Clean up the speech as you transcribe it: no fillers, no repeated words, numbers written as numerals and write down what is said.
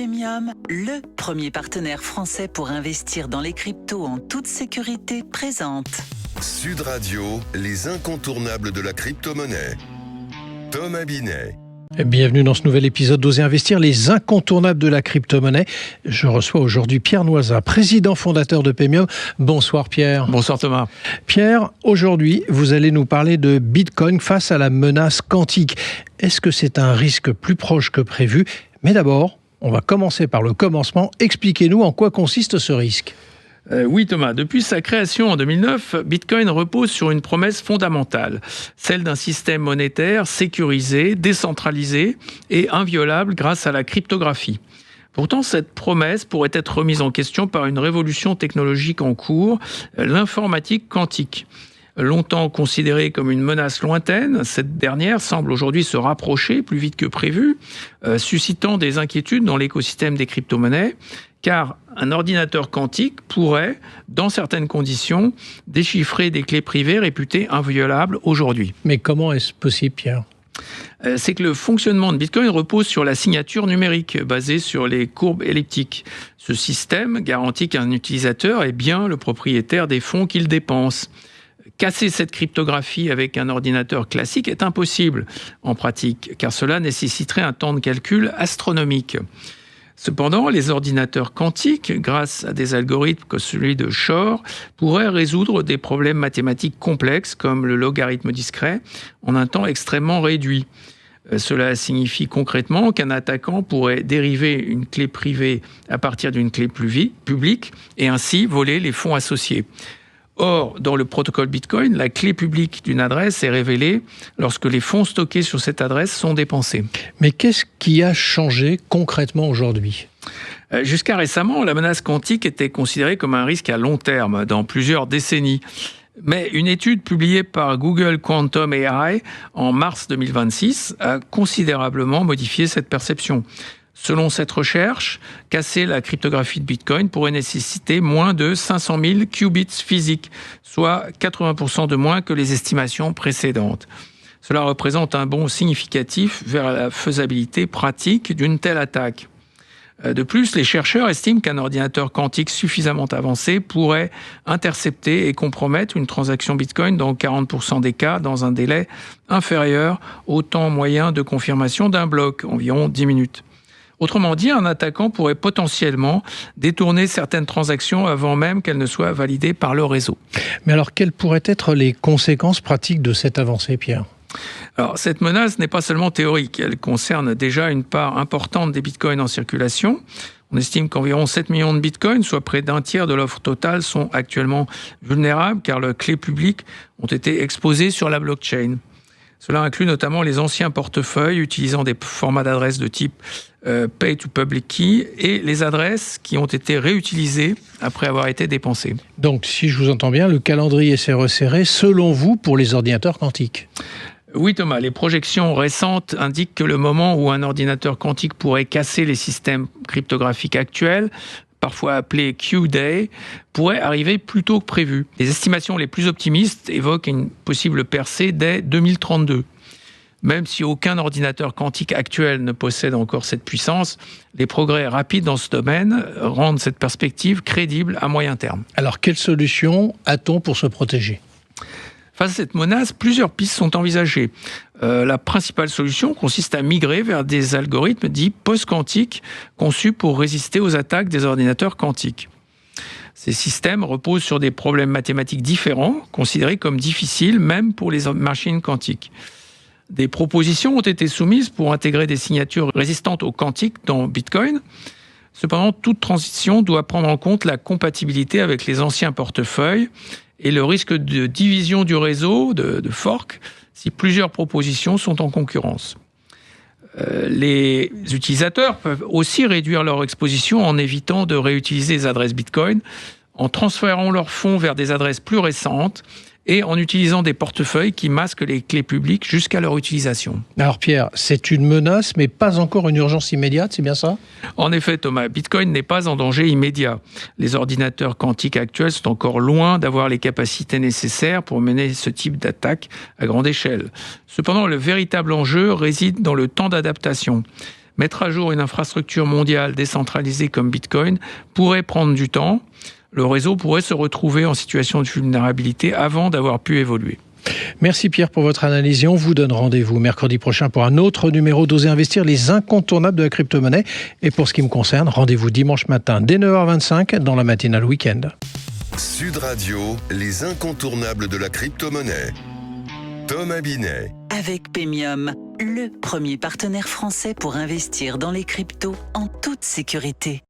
Paymium, le premier partenaire français pour investir dans les cryptos en toute sécurité, présente Sud Radio, les incontournables de la crypto-monnaie. Thomas Binet. Bienvenue dans ce nouvel épisode d'Oser Investir, les incontournables de la crypto-monnaie. Je reçois aujourd'hui Pierre Noisa, président fondateur de Paymium. Bonsoir Pierre. Bonsoir Thomas. Pierre, aujourd'hui, vous allez nous parler de Bitcoin face à la menace quantique. Est-ce que c'est un risque plus proche que prévu ? Mais d'abord, on va commencer par le commencement. Expliquez-nous en quoi consiste ce risque. Oui Thomas, depuis sa création en 2009, Bitcoin repose sur une promesse fondamentale, celle d'un système monétaire sécurisé, décentralisé et inviolable grâce à la cryptographie. Pourtant, cette promesse pourrait être remise en question par une révolution technologique en cours, l'informatique quantique. Longtemps considérée comme une menace lointaine, cette dernière semble aujourd'hui se rapprocher plus vite que prévu, suscitant des inquiétudes dans l'écosystème des crypto-monnaies, car un ordinateur quantique pourrait, dans certaines conditions, déchiffrer des clés privées réputées inviolables aujourd'hui. Mais comment est-ce possible, Pierre ? C'est que le fonctionnement de Bitcoin repose sur la signature numérique, basée sur les courbes elliptiques. Ce système garantit qu'un utilisateur est bien le propriétaire des fonds qu'il dépense. Casser cette cryptographie avec un ordinateur classique est impossible en pratique, car cela nécessiterait un temps de calcul astronomique. Cependant, les ordinateurs quantiques, grâce à des algorithmes comme celui de Shor, pourraient résoudre des problèmes mathématiques complexes comme le logarithme discret en un temps extrêmement réduit. Cela signifie concrètement qu'un attaquant pourrait dériver une clé privée à partir d'une clé publique et ainsi voler les fonds associés. Or, dans le protocole Bitcoin, la clé publique d'une adresse est révélée lorsque les fonds stockés sur cette adresse sont dépensés. Mais qu'est-ce qui a changé concrètement aujourd'hui ? Jusqu'à récemment, la menace quantique était considérée comme un risque à long terme, dans plusieurs décennies. Mais une étude publiée par Google Quantum AI en mars 2026 a considérablement modifié cette perception. Selon cette recherche, casser la cryptographie de Bitcoin pourrait nécessiter moins de 500 000 qubits physiques, soit 80% de moins que les estimations précédentes. Cela représente un bond significatif vers la faisabilité pratique d'une telle attaque. De plus, les chercheurs estiment qu'un ordinateur quantique suffisamment avancé pourrait intercepter et compromettre une transaction Bitcoin dans 40% des cas dans un délai inférieur au temps moyen de confirmation d'un bloc, environ 10 minutes. Autrement dit, un attaquant pourrait potentiellement détourner certaines transactions avant même qu'elles ne soient validées par le réseau. Mais alors, quelles pourraient être les conséquences pratiques de cette avancée, Pierre ? Alors, cette menace n'est pas seulement théorique, elle concerne déjà une part importante des bitcoins en circulation. On estime qu'environ 7 millions de bitcoins, soit près d'un tiers de l'offre totale, sont actuellement vulnérables car leurs clés publiques ont été exposées sur la blockchain. Cela inclut notamment les anciens portefeuilles utilisant des formats d'adresses de type Pay to Public Key et les adresses qui ont été réutilisées après avoir été dépensées. Donc, si je vous entends bien, le calendrier s'est resserré, selon vous, pour les ordinateurs quantiques ? Oui Thomas, les projections récentes indiquent que le moment où un ordinateur quantique pourrait casser les systèmes cryptographiques actuels, parfois appelé Q-Day, pourrait arriver plus tôt que prévu. Les estimations les plus optimistes évoquent une possible percée dès 2032. Même si aucun ordinateur quantique actuel ne possède encore cette puissance, les progrès rapides dans ce domaine rendent cette perspective crédible à moyen terme. Alors, quelle solution a-t-on pour se protéger ? Face à cette menace, plusieurs pistes sont envisagées. La principale solution consiste à migrer vers des algorithmes dits post-quantiques conçus pour résister aux attaques des ordinateurs quantiques. Ces systèmes reposent sur des problèmes mathématiques différents, considérés comme difficiles même pour les machines quantiques. Des propositions ont été soumises pour intégrer des signatures résistantes au quantique dans Bitcoin. Cependant, toute transition doit prendre en compte la compatibilité avec les anciens portefeuilles et le risque de division du réseau, de fork, si plusieurs propositions sont en concurrence. Les utilisateurs peuvent aussi réduire leur exposition en évitant de réutiliser les adresses Bitcoin, en transférant leurs fonds vers des adresses plus récentes et en utilisant des portefeuilles qui masquent les clés publiques jusqu'à leur utilisation. Alors Pierre, c'est une menace, mais pas encore une urgence immédiate, c'est bien ça ? En effet, Thomas, Bitcoin n'est pas en danger immédiat. Les ordinateurs quantiques actuels sont encore loin d'avoir les capacités nécessaires pour mener ce type d'attaque à grande échelle. Cependant, le véritable enjeu réside dans le temps d'adaptation. Mettre à jour une infrastructure mondiale décentralisée comme Bitcoin pourrait prendre du temps. Le réseau pourrait se retrouver en situation de vulnérabilité avant d'avoir pu évoluer. Merci Pierre pour votre analyse. On vous donne rendez-vous mercredi prochain pour un autre numéro d'Oser Investir, les incontournables de la crypto-monnaie. Et pour ce qui me concerne, rendez-vous dimanche matin dès 9h25 dans la matinale week-end. Sud Radio, les incontournables de la crypto-monnaie. Thomas Binet. Avec Paymium, le premier partenaire français pour investir dans les cryptos en toute sécurité.